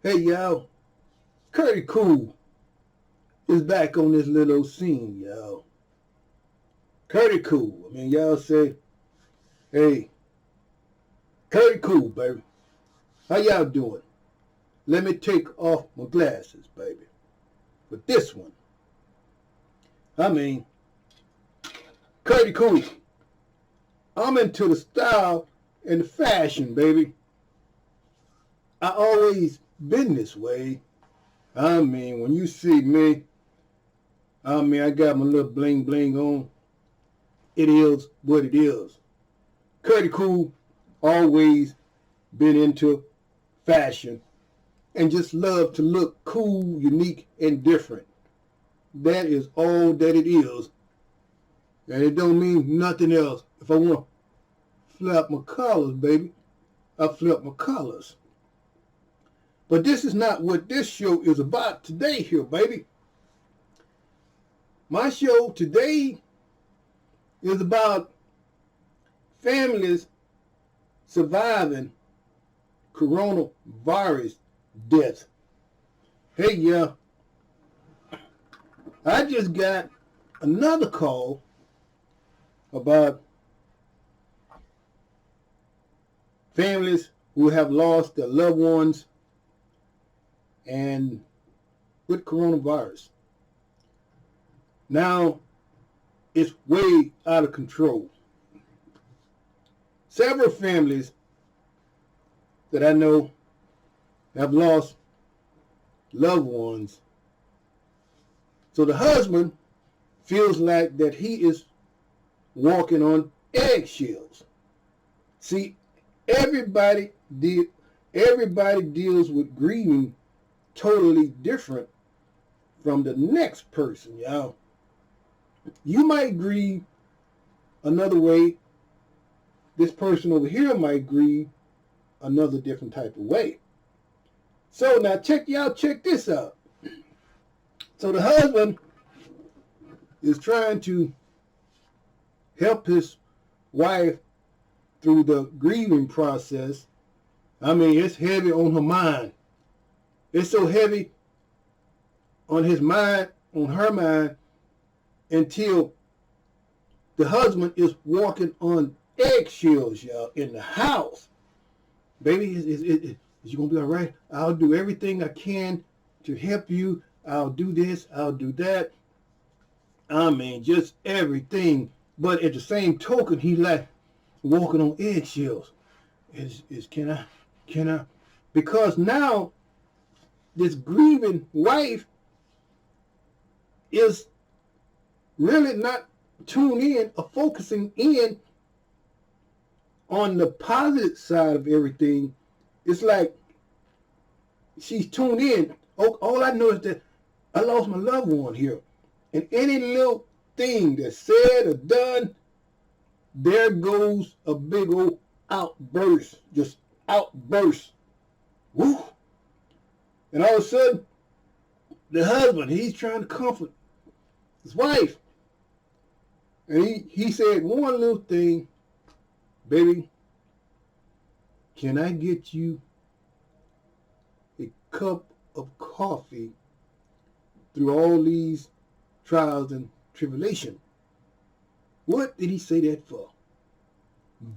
Hey y'all, Curry Cool is back on this little scene, y'all. Curry Cool. Y'all say, hey, Curry Cool, baby. How y'all doing? Let me take off my glasses, baby. But this one, I mean, Curry Cool. I'm into the style and the fashion, baby. I always been this way. When you see me, I got my little bling bling on. It is what it is. Curry Cool always been into fashion and just love to look cool, unique, and different. That is all that it is. And it don't mean nothing else. If I want to flip my colors, baby, I flip my colors. But this is not what this show is about today here, baby. My show today is about families surviving coronavirus death. Hey, yeah, I just got another call about families who have lost their loved ones and with coronavirus. Now, it's way out of control. Several families that I know have lost loved ones. So the husband feels like that he is walking on eggshells. See, everybody deals with grieving totally different from the next person, y'all. You might grieve another way. This person over here might grieve another different type of way. So now check this out. So the husband is trying to help his wife through the grieving process. It's heavy on her mind. It's so heavy on his mind, on her mind, until the husband is walking on eggshells, y'all, in the house. Baby, is you gonna be all right? I'll do everything I can to help you. I'll do this, I'll do that. Just everything. But at the same token, he like walking on eggshells. Can I? Because now this grieving wife is really not tuned in or focusing in on the positive side of everything. It's like she's tuned in. All I know is that I lost my loved one here. And any little thing that's said or done, there goes a big old outburst. Just outburst. Woo! And all of a sudden, the husband, he's trying to comfort his wife. And he said one little thing, baby, can I get you a cup of coffee through all these trials and tribulation? What did he say that for?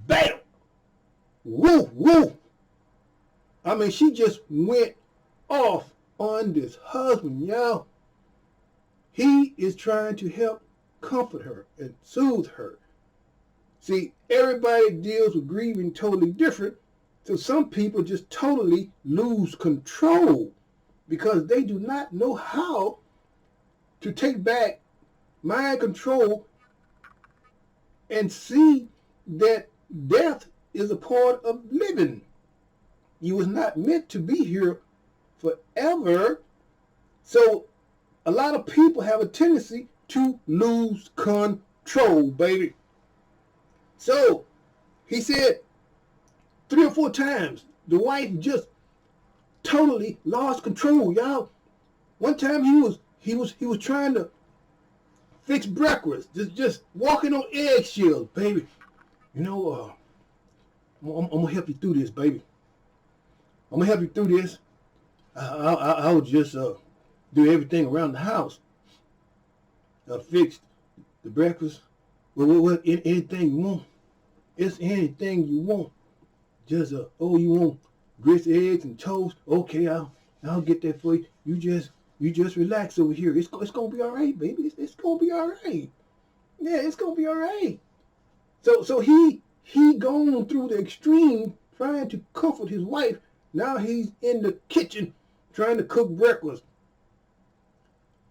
Bam! Woo, woo! She just went off on this husband, y'all. He is trying to help comfort her and soothe her. See, everybody deals with grieving totally different. So some people just totally lose control because they do not know how to take back mind control and see that death is a part of living. You was not meant to be here forever. So a lot of people have a tendency to lose control, baby. So he said 3 or 4 times the wife just totally lost control, y'all. One time he was trying to fix breakfast, just walking on eggshells, baby. I'm gonna help you through this, baby. I'm gonna help you through this. I'll just do everything around the house. I fixed the breakfast. What, anything you want. It's anything you want. Just oh, you want grits, eggs, and toast? Okay, I'll get that for you. You just relax over here. It's gonna be all right, baby. It's gonna be all right. Yeah, it's gonna be all right. So he gone through the extreme trying to comfort his wife. Now he's in the kitchen trying to cook breakfast.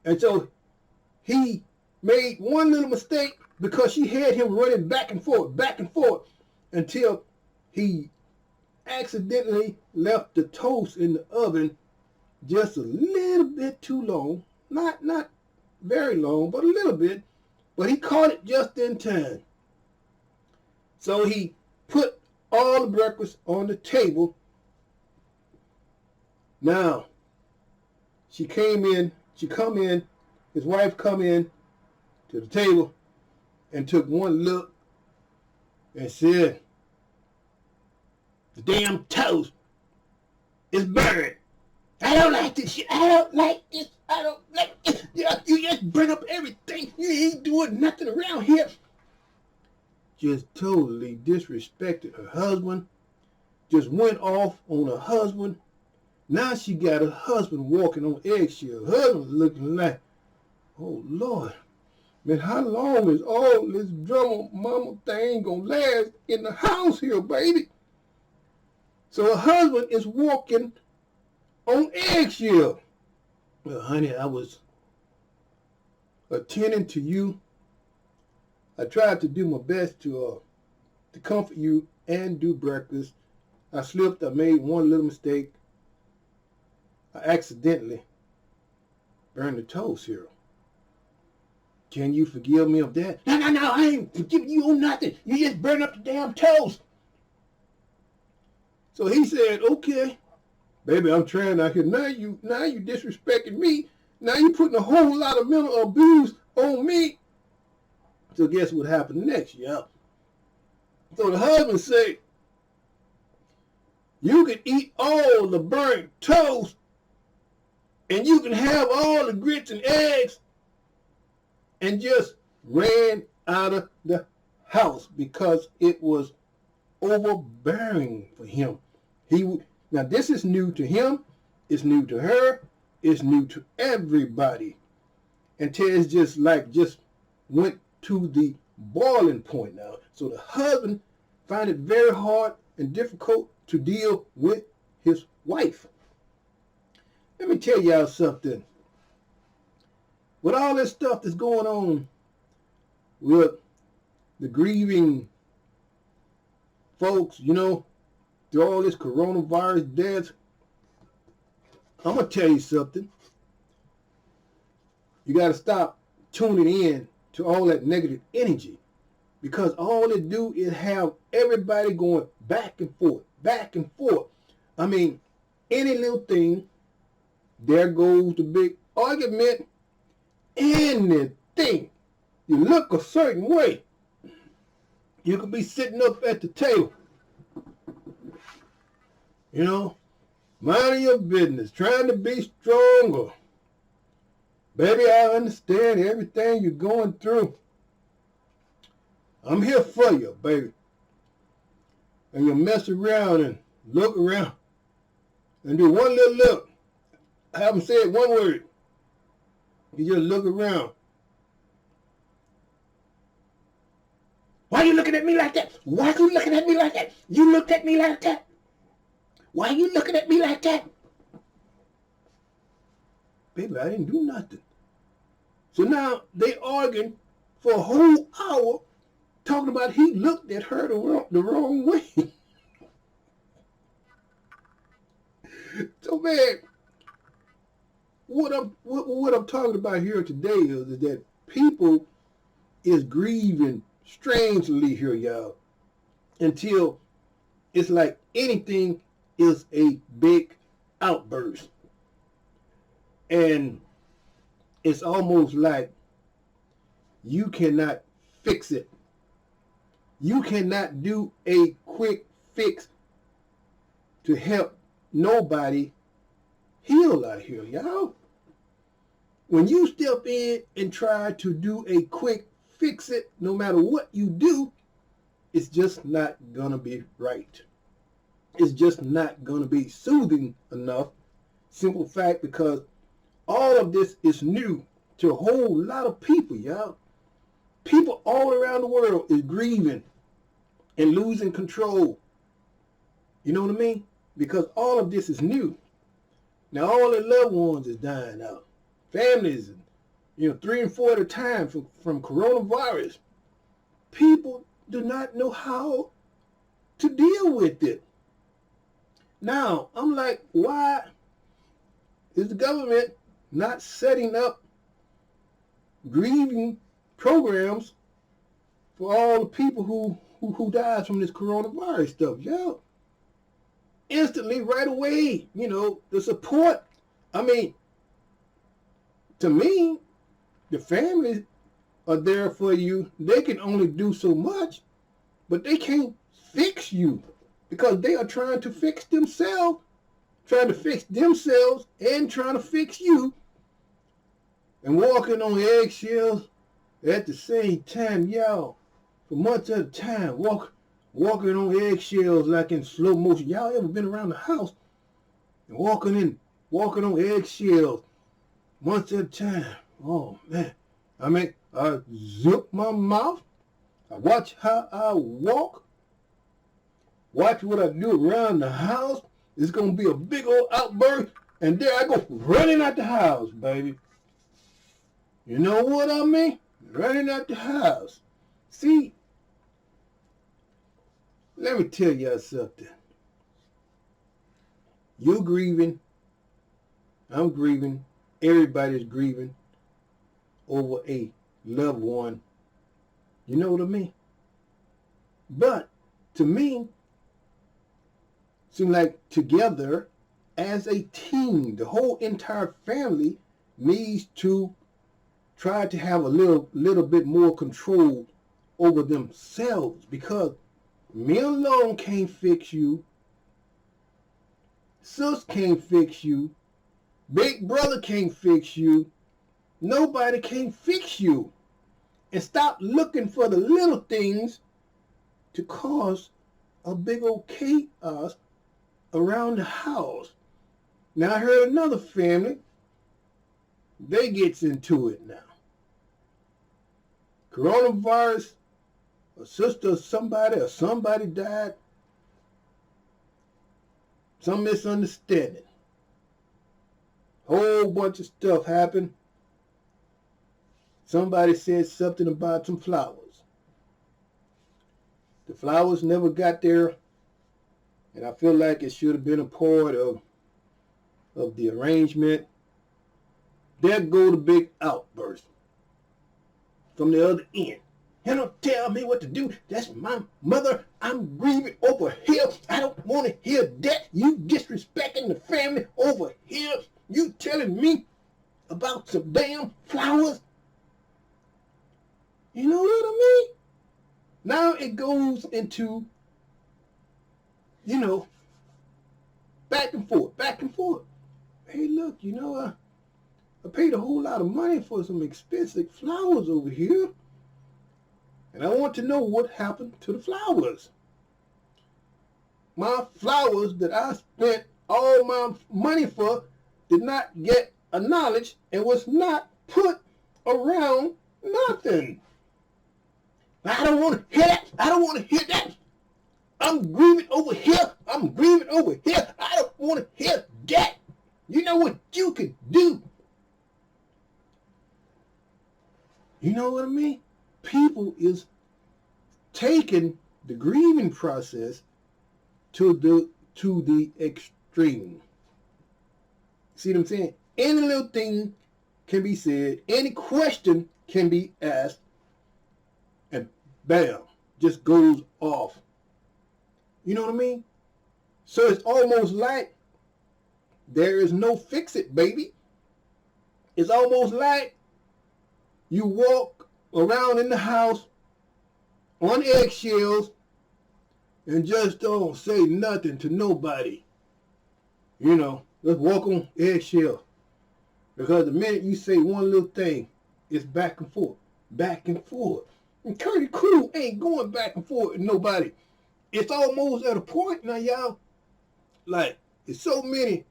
And so he made one little mistake because she had him running back and forth until he accidentally left the toast in the oven just a little bit too long. Not very long, but a little bit. But he caught it just in time. So he put all the breakfast on the table. Now, his wife come in to the table and took one look and said, the damn toast is burned. I don't like this shit. I don't like this. You just bring up everything. You ain't doing nothing around here. Just totally disrespected her husband. Just went off on her husband. Now she got her husband walking on eggshells. Husband looking like, oh Lord, man, how long is all this drama mama thing gonna last in the house here, baby? So her husband is walking on eggshells. Well, honey, I was attending to you. I tried to do my best to comfort you and do breakfast. I slipped. I made one little mistake. I accidentally burned the toast here. Can you forgive me of that? No, I ain't forgiving you on nothing. You just burned up the damn toast. So he said, okay, baby, I'm trying out here. Now you disrespecting me. Now you putting a whole lot of mental abuse on me. So guess what happened next, y'all? So the husband said, you can eat all the burnt toast and you can have all the grits and eggs, and just ran out of the house because it was overbearing for him. Now this is new to him, it's new to her, it's new to everybody. And Ted's just went to the boiling point now. So the husband found it very hard and difficult to deal with his wife. Let me tell y'all something. With all this stuff that's going on with the grieving folks, through all this coronavirus deaths, I'm going to tell you something. You got to stop tuning in to all that negative energy, because all it do is have everybody going back and forth. I mean, any little thing, there goes the big argument. Anything. You look a certain way. You could be sitting up at the table, minding your business, trying to be stronger. Baby, I understand everything you're going through. I'm here for you, baby. And you mess around and look around and do one little look. I haven't said one word. You just look around. Why are you looking at me like that? Why are you looking at me like that? You looked at me like that. Why are you looking at me like that? Baby, I didn't do nothing. So now they arguing for a whole hour talking about he looked at her the wrong way. So man, what I'm talking about here today is that people is grieving strangely here, y'all, until it's like anything is a big outburst. And it's almost like you cannot fix it. You cannot do a quick fix to help nobody heal out here, y'all. When you step in and try to do a quick fix it, no matter what you do, it's just not gonna be right. It's just not gonna be soothing enough. Simple fact, because all of this is new to a whole lot of people, y'all. People all around the world is grieving and losing control. You know what I mean? Because all of this is new. Now all their loved ones is dying out. Families, 3 and 4 at a time from coronavirus. People do not know how to deal with it. Now, I'm like, why is the government not setting up grieving programs for all the people who died from this coronavirus stuff? Yeah. Instantly, right away, the support. I mean, to me, the families are there for you. They can only do so much, but they can't fix you because they are trying to fix themselves, and trying to fix you, and walking on eggshells at the same time, y'all, for months at a time, walking on eggshells like in slow motion. Y'all ever been around the house and walking on eggshells months at a time? Oh man. I mean, I zip my mouth. I watch how I walk. Watch what I do around the house. It's going to be a big old outburst. And there I go running out the house, baby. You know what I mean? Running out the house. See, let me tell y'all something. You're grieving. I'm grieving. Everybody's grieving over a loved one. You know what I mean? But to me, it seems like together as a team, the whole entire family needs to try to have a little bit more control over themselves, because me alone can't fix you. Sis can't fix you. Big brother can't fix you. Nobody can fix you. And stop looking for the little things to cause a big old chaos around the house. Now I heard another family, they gets into it now. Coronavirus, a sister or somebody died. Some misunderstanding. Whole bunch of stuff happened. Somebody said something about some flowers. The flowers never got there, and I feel like it should have been a part of the arrangement. There go the big outburst from the other end. You don't tell me what to do. That's my mother. I'm grieving over here. I don't want to hear that. You disrespecting the family over here. You telling me about some damn flowers. You know what I mean? Now it goes into, back and forth. Hey, look, I paid a whole lot of money for some expensive flowers over here. And I want to know what happened to the flowers. My flowers that I spent all my money for did not get acknowledged and was not put around nothing. I don't want to hear that. I don't want to hear that. I'm grieving over here. I don't want to hear that. You know what you can do? You know what I mean? People is taking the grieving process to the extreme. See what I'm saying? Any little thing can be said, any question can be asked, and bam, just goes off. You know what I mean? So it's almost like there is no fix it, baby. It's almost like you walk around in the house on eggshells and just don't say nothing to nobody. let's walk on eggshells. Because the minute you say one little thing, it's back and forth, back and forth. And Curtis Cool ain't going back and forth with nobody. It's almost at a point now, y'all. Like, if so many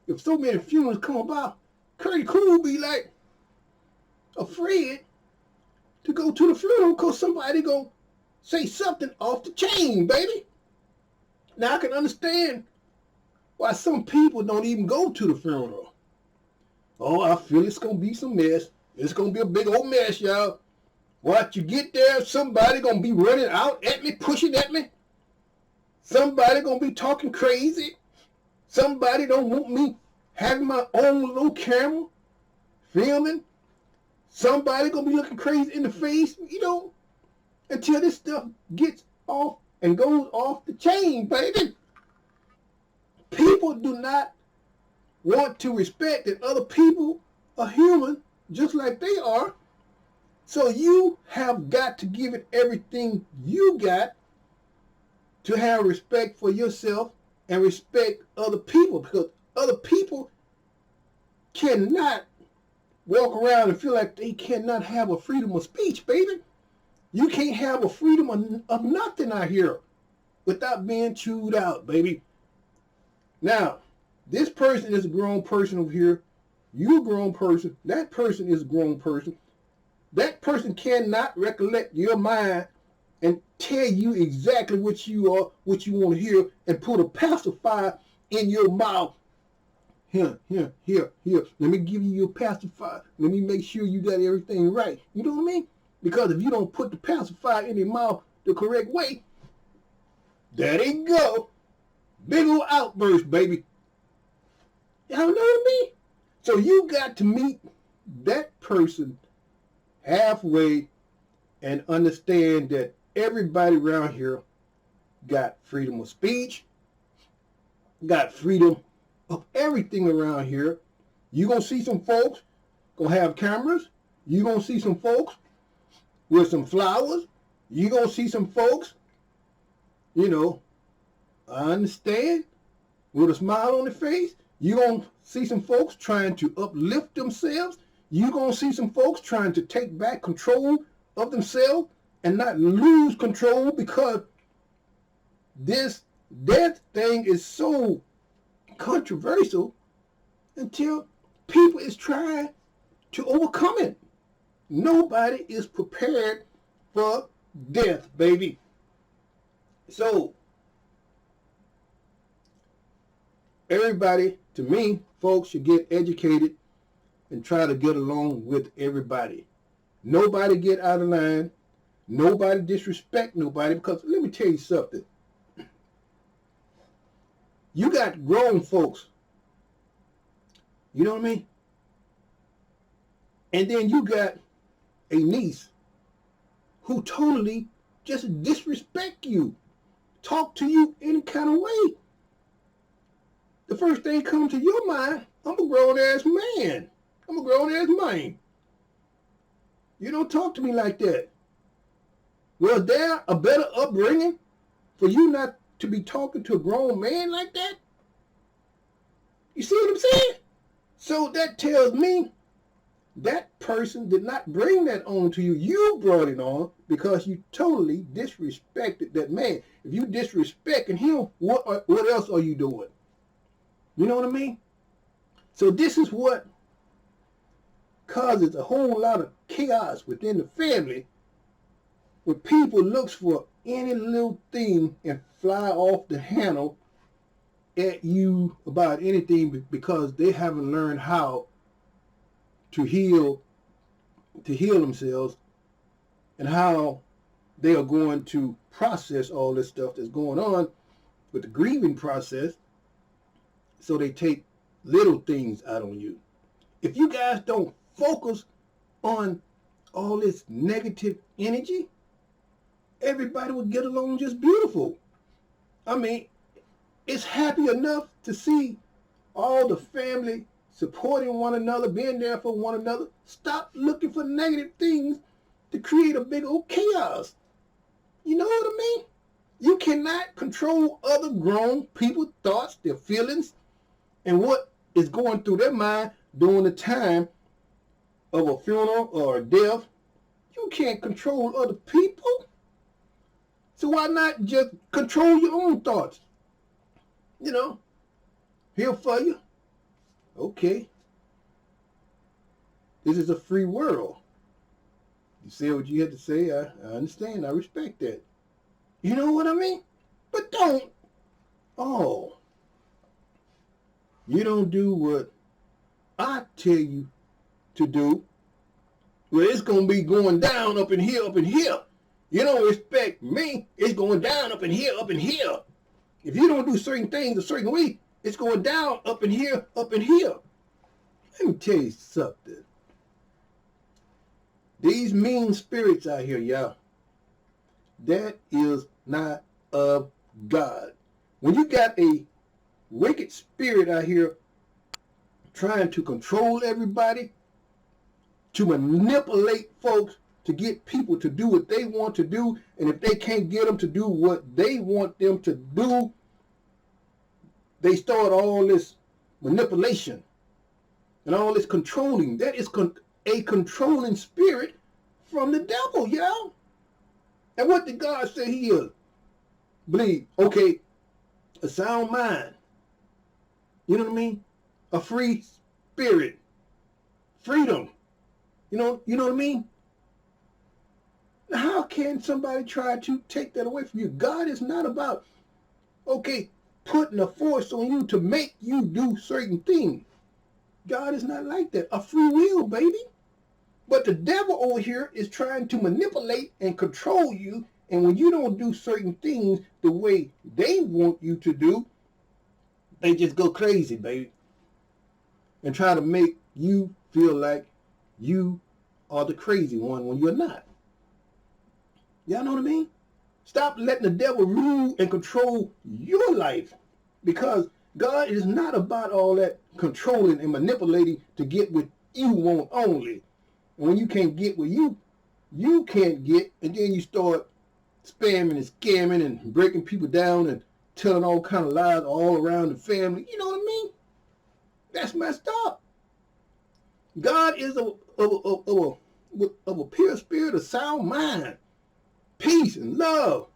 funerals come about, Curtis Cool be like afraid to go to the funeral because somebody gonna say something off the chain, baby. Now I can understand why some people don't even go to the funeral. Oh, I feel it's gonna be some mess. It's gonna be a big old mess, y'all. Once you get there, somebody gonna be running out at me, pushing at me. Somebody gonna be talking crazy. Somebody don't want me having my own little camera, filming. Somebody gonna be looking crazy in the face, until this stuff gets off and goes off the chain, baby. People do not want to respect that other people are human just like they are. So you have got to give it everything you got to have respect for yourself and respect other people, because other people cannot walk around and feel like they cannot have a freedom of speech, baby. You can't have a freedom of nothing out here without being chewed out, baby. Now, this person is a grown person over here. You a grown person. That person is a grown person. That person cannot recollect your mind and tell you exactly what you are, what you want to hear, and put a pacifier in your mouth. Here. Let me give you your pacifier. Let me make sure you got everything right. You know what I mean? Because if you don't put the pacifier in your mouth the correct way, there they go. Big old outburst, baby. Y'all know what I mean? So you got to meet that person halfway and understand that everybody around here got freedom of speech, got freedom of everything around here. You're going to see some folks going to have cameras. You're going to see some folks with some flowers. You're going to see some folks, I understand, with a smile on their face. You're going to see some folks trying to uplift themselves. You're going to see some folks trying to take back control of themselves and not lose control, because this death thing is so controversial until people is trying to overcome it. Nobody is prepared for death, baby. So, everybody, to me, folks should get educated and try to get along with everybody. Nobody get out of line. Nobody disrespect nobody, because let me tell you something. You got grown folks. You know what I mean? And then you got a niece who totally just disrespect you, talk to you any kind of way. The first thing comes to your mind, I'm a grown-ass man. I'm a grown-ass man. You don't talk to me like that. Was there a better upbringing for you not to be talking to a grown man like that? You see what I'm saying? So that tells me that person did not bring that on to you. You brought it on because you totally disrespected that man. If you disrespecting him, what else are you doing? You know what I mean? So this is what causes a whole lot of chaos within the family, when people looks for any little thing and fly off the handle at you about anything, because they haven't learned how to heal themselves and how they are going to process all this stuff that's going on with the grieving process. So they take little things out on you. If you guys don't focus on all this negative energy, everybody would get along just beautiful. I mean, it's happy enough to see all the family supporting one another, being there for one another. Stop looking for negative things to create a big old chaos. You know what I mean? You cannot control other grown people's thoughts, their feelings, and what is going through their mind during the time of a funeral or a death. You can't control other people. So why not just control your own thoughts? You know, here for you. Okay. This is a free world. You say what you had to say. I understand. I respect that. You know what I mean? But don't. Oh. You don't do what I tell you to do. Well, it's going to be going down up in here, up in here. You don't respect me. It's going down up in here, up in here. If you don't do certain things a certain way, it's going down up in here, up in here. Let me tell you something. These mean spirits out here, y'all, that is not of God. When you got a wicked spirit out here trying to control everybody, to manipulate folks, to get people to do what they want to do, and if they can't get them to do what they want them to do, they start all this manipulation and all this controlling. That is a controlling spirit from the devil, y'all. And what did God say he is? Believe, okay, a sound mind. You know what I mean? A free spirit. Freedom. You know what I mean? Now, how can somebody try to take that away from you? God is not about, okay, putting a force on you to make you do certain things. God is not like that. A free will, baby. But the devil over here is trying to manipulate and control you. And when you don't do certain things the way they want you to do, they just go crazy, baby. And try to make you feel like you are the crazy one when you're not. Y'all know what I mean? Stop letting the devil rule and control your life, because God is not about all that controlling and manipulating to get what you want only. And when you can't get what you can't get, and then you start spamming and scamming and breaking people down and telling all kind of lies all around the family. You know what I mean? That's messed up. God is of a pure spirit, a sound mind, peace and love.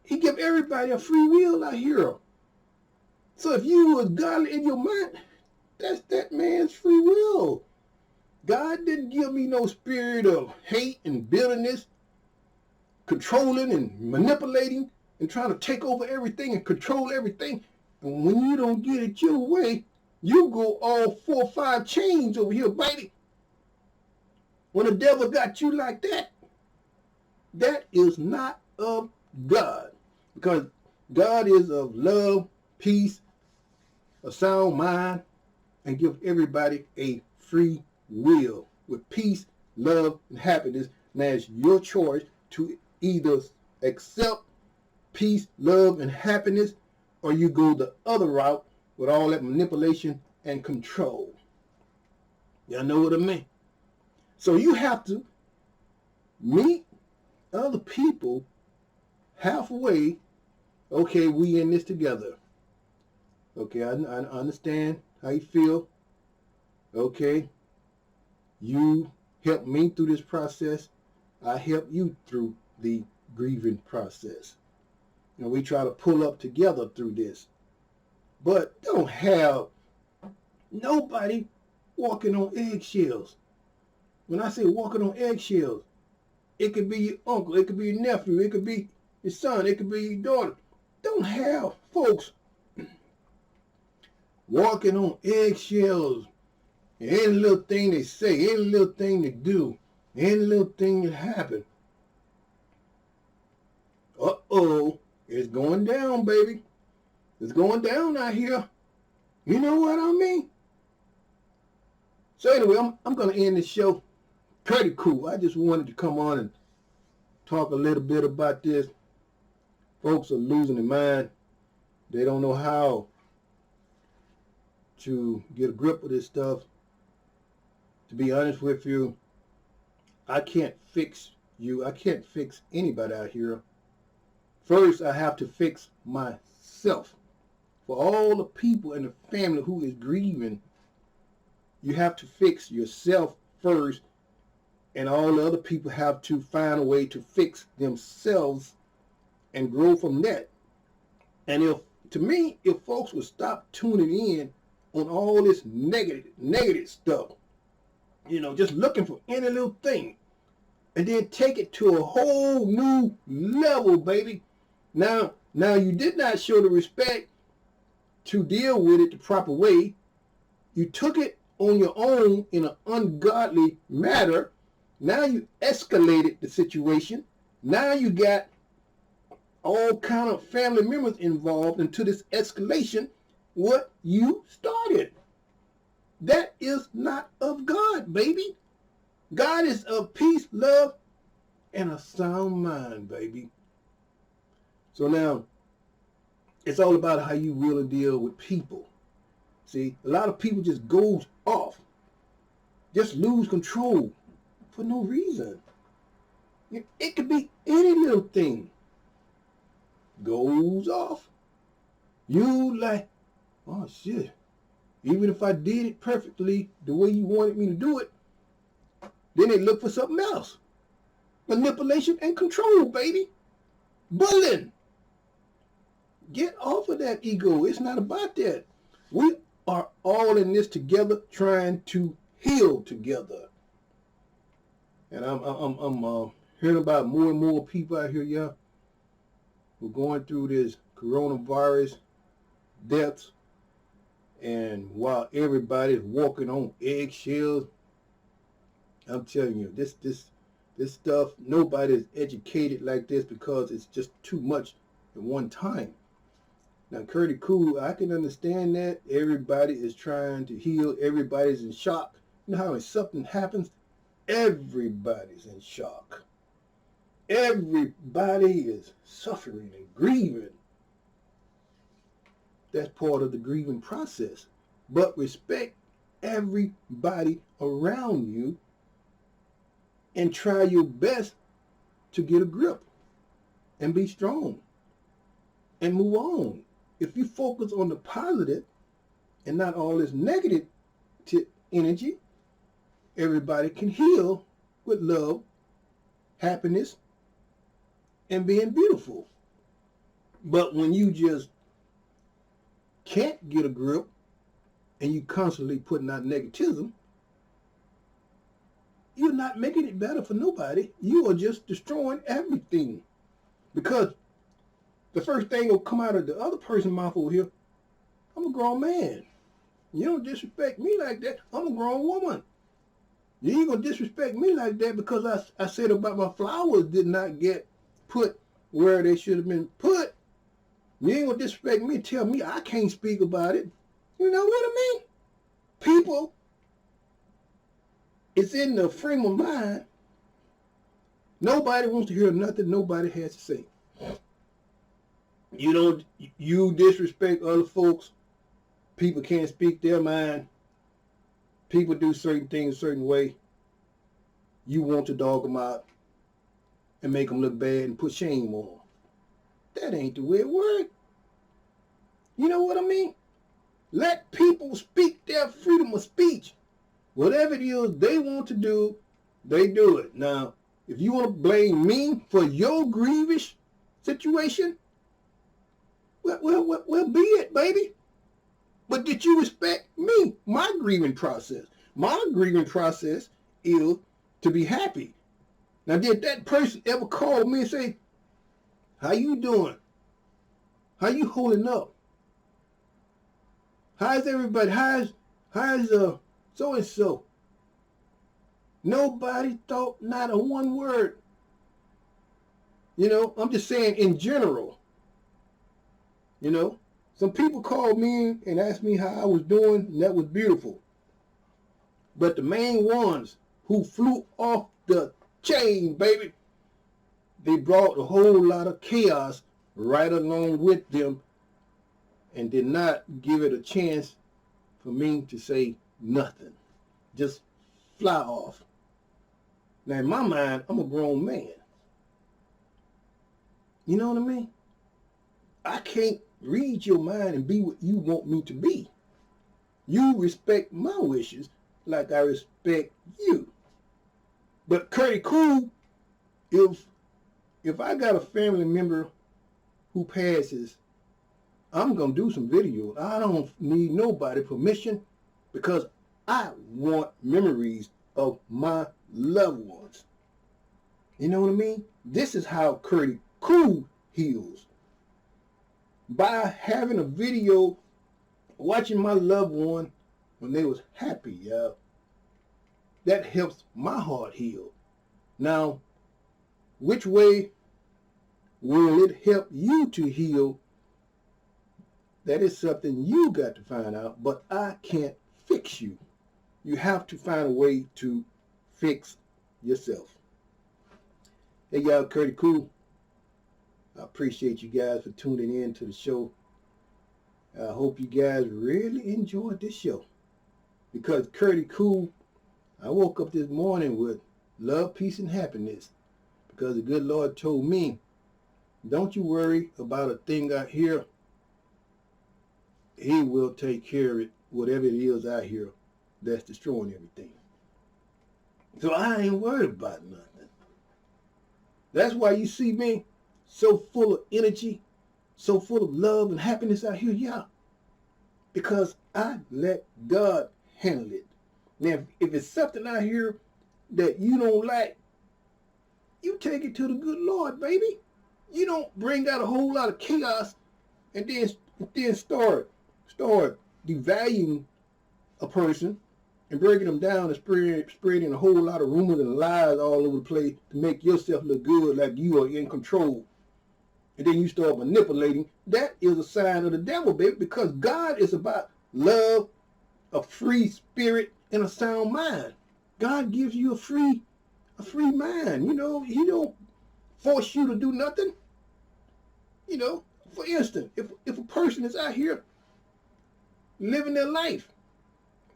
He give everybody a free will out here. So if you was godly in your mind, that's that man's free will. God didn't give me no spirit of hate and bitterness, controlling and manipulating and trying to take over everything and control everything. And when you don't get it your way, you go all 4 or 5 chains over here, baby. When the devil got you like that, that is not of God. Because God is of love, peace, a sound mind, and give everybody a free will with peace, love, and happiness. Now it's your choice to either accept peace, love, and happiness, or you go the other route with all that manipulation and control. Y'all know what I mean? So you have to meet other people halfway. Okay, we in this together. Okay, I understand how you feel. Okay, you helped me through this process. I helped you through the grieving process. And we try to pull up together through this. But don't have nobody walking on eggshells. When I say walking on eggshells, it could be your uncle, it could be your nephew, it could be your son, it could be your daughter. Don't have folks walking on eggshells. Any little thing they say, any little thing they do, any little thing that happen. Uh-oh, it's going down, baby. It's going down out here. You know what I mean? So anyway, I'm going to end this show pretty cool. I just wanted to come on and talk a little bit about this. Folks are losing their mind. They don't know how to get a grip of this stuff. To be honest with you, I can't fix you. I can't fix anybody out here. First, I have to fix myself. For all the people in the family who is grieving, you have to fix yourself first, and all the other people have to find a way to fix themselves and grow from that. And to me, if folks would stop tuning in on all this negative stuff, just looking for any little thing, and then take it to a whole new level, baby. Now you did not show the respect to deal with it the proper way. You took it on your own in an ungodly matter. Now you escalated the situation. Now you got all kind of family members involved into this escalation. What you started. That is not of God, baby. God is of peace, love, and a sound mind, baby. So now, it's all about how you really deal with people. See, a lot of people just goes off, just lose control for no reason. It could be any little thing. Goes off. You like, oh shit. Even if I did it perfectly the way you wanted me to do it, then they look for something else. Manipulation and control, baby. Bullying. Get off of that ego. It's not about that. We are all in this together, trying to heal together. And I'm hearing about more and more people out here, y'all. We're going through this coronavirus deaths, and while everybody's walking on eggshells, I'm telling you, this stuff, nobody's educated like this because it's just too much at one time. Now, CURTIEECOOL, I can understand that. Everybody is trying to heal. Everybody's in shock. You know how when something happens, everybody's in shock. Everybody is suffering and grieving. That's part of the grieving process. But respect everybody around you and try your best to get a grip and be strong and move on. If you focus on the positive and not all this negative energy, everybody can heal with love, happiness, and being beautiful. But when you just can't get a grip and you constantly putting out negativism, you're not making it better for nobody. You are just destroying everything. Because the first thing will come out of the other person's mouth over here, I'm a grown man. You don't disrespect me like that. I'm a grown woman. You ain't going to disrespect me like that because I said about my flowers did not get put where they should have been put. You ain't going to disrespect me and tell me I can't speak about it. You know what I mean? People, it's in the frame of mind. Nobody wants to hear nothing nobody has to say. You disrespect other folks. People can't speak their mind. People do certain things a certain way. You want to dog them out and make them look bad and put shame on them. That ain't the way it works. You know what I mean? Let people speak their freedom of speech. Whatever it is they want to do, they do it. Now, if you want to blame me for your grievous situation, well, be it, baby. But did you respect me, my grieving process? My grieving process is to be happy. Now, did that person ever call me and say, how you doing? How you holding up? How's everybody? How's so-and-so? Nobody thought not a one word. I'm just saying in general. Some people called me and asked me how I was doing, and that was beautiful. But the main ones who flew off the chain, baby, they brought a whole lot of chaos right along with them and did not give it a chance for me to say nothing. Just fly off. Now, in my mind, I'm a grown man. You know what I mean? I can't read your mind and be what you want me to be. You respect my wishes like I respect you. But Curdy Cool, if I got a family member who passes, I'm going to do some videos. I don't need nobody's permission because I want memories of my loved ones. You know what I mean? This is how Curdy Cool heals. By having a video, watching my loved one when they was happy, y'all. That helps my heart heal. Now, which way will it help you to heal? That is something you got to find out, but I can't fix you. You have to find a way to fix yourself. Hey, y'all, Curdy Cool. I appreciate you guys for tuning in to the show. I hope you guys really enjoyed this show. Because Curdy Cool, I woke up this morning with love, peace, and happiness. Because the good Lord told me, don't you worry about a thing out here. He will take care of it, whatever it is out here that's destroying everything. So I ain't worried about nothing. That's why you see me so full of energy, so full of love and happiness out here, yeah. Because I let God handle it. Now, if it's something out here that you don't like, you take it to the good Lord, baby. You don't bring out a whole lot of chaos and then start devaluing a person and breaking them down and spreading a whole lot of rumors and lies all over the place to make yourself look good like you are in control. And then you start manipulating. That is a sign of the devil, baby, because God is about love, a free spirit, and a sound mind. God gives you a free mind. You know, he don't force you to do nothing. You know, for instance, if a person is out here living their life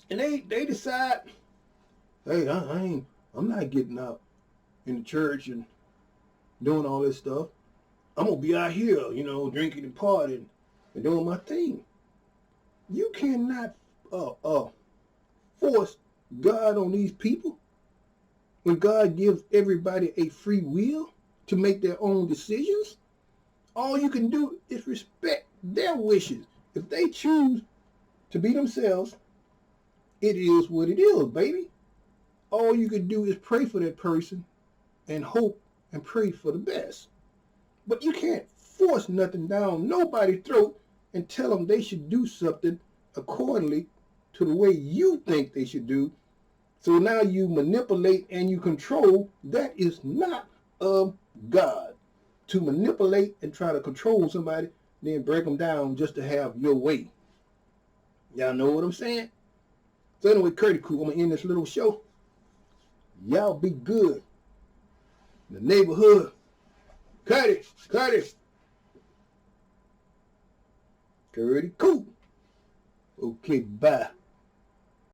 and they decide, hey, I'm not getting out in the church and doing all this stuff. I'm going to be out here, you know, drinking and partying and doing my thing. You cannot force God on these people when God gives everybody a free will to make their own decisions. All you can do is respect their wishes. If they choose to be themselves, it is what it is, baby. All you can do is pray for that person and hope and pray for the best. But you can't force nothing down nobody's throat and tell them they should do something accordingly to the way you think they should do. So now you manipulate and you control. That is not of God. To manipulate and try to control somebody, then break them down just to have your way. Y'all know what I'm saying? So anyway, Curdy Cool, I'm going to end this little show. Y'all be good. In the neighborhood. Curdy. Curdy Cool. Okay, bye.